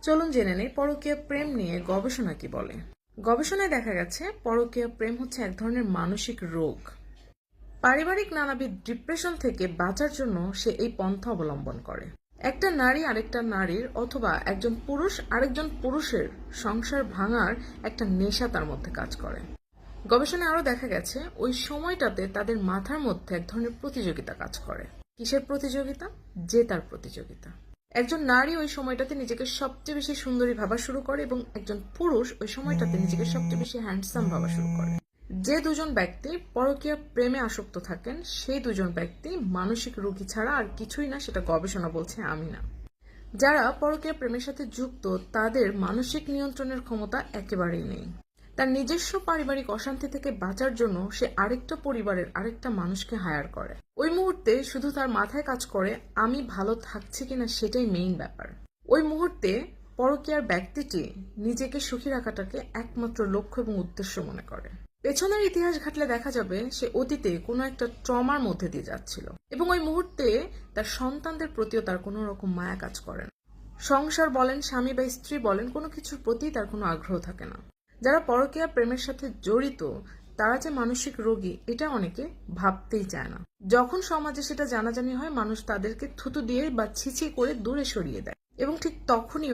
চলুন জেনে নেই পরকীয়া প্রেম নিয়ে গবেষণা কি বলে। গবেষণায় দেখা গেছে পরকীয়া প্রেম হচ্ছে এক ধরনের মানসিক রোগ। পারিবারিক নানাবিধ ডিপ্রেশন থেকে বাঁচার জন্য সে এই পন্থা অবলম্বন করে। একটা নারী আরেকটা নারীর অথবা একজন পুরুষ আরেকজন পুরুষের সংসার ভাঙার একটা নেশা তার মধ্যে কাজ করে। গবেষণায় আরো দেখা গেছে ওই সময়টাতে তাদের মাথার মধ্যে এক ধরনের প্রতিযোগিতা কাজ করে। কিসের প্রতিযোগিতা? জেতার প্রতিযোগিতা। একজন নারী ওই সময়টাতে নিজেকে সবচেয়ে বেশি সুন্দরী ভাবা শুরু করে এবং একজন পুরুষ ওই সময়টাতে নিজেকে সবচেয়ে বেশি হ্যান্ডসাম ভাবা শুরু করে। যে দুজন ব্যক্তি পরকীয়া প্রেমে আসক্ত থাকেন সেই দুজন ব্যক্তি মানসিক রোগী ছাড়া আর কিছুই না, সেটা গবেষণা বলছে, আমি না। যারা পরকীয়া প্রেমের সাথে যুক্ত তাদের মানসিক নিয়ন্ত্রণের ক্ষমতা একেবারেই নেই। তার নিজস্ব পারিবারিক অশান্তি থেকে বাঁচার জন্য সে আরেকটা পরিবারের আরেকটা মানুষকে হায়ার করে। ওই মুহূর্তে শুধু তার মাথায় কাজ করে আমি ভালো থাকছি কিনা, সেটাই মেইন ব্যাপার। ওই মুহূর্তে পরকীয়ার ব্যক্তিটি নিজেকে সুখী রাখাটাকে একমাত্র লক্ষ্য এবং উদ্দেশ্য মনে করে। পেছনের ইতিহাস ঘাটলে দেখা যাবে সে অতীতে কোনো একটা ট্রমার মধ্যে দিয়ে যাচ্ছিল এবং ওই মুহূর্তে তার সন্তানদের প্রতিও তার কোনো রকম মায়া কাজ করে না। সংসার বলেন, স্বামী বা স্ত্রী বলেন, কোনো কিছুর প্রতি তার কোনো আগ্রহ থাকে না। যারা পরকীয়া প্রেমের সাথে জড়িত তারা যে মানসিক রোগী এটা অনেকে ভাবতেই চায় না। যখন সমাজে সেটা জানাজানি হয় মানুষ তাদেরকে থুতু দিয়ে বা ছিছি করে দূরে সরিয়ে দেয় এবং ঠিক তখনই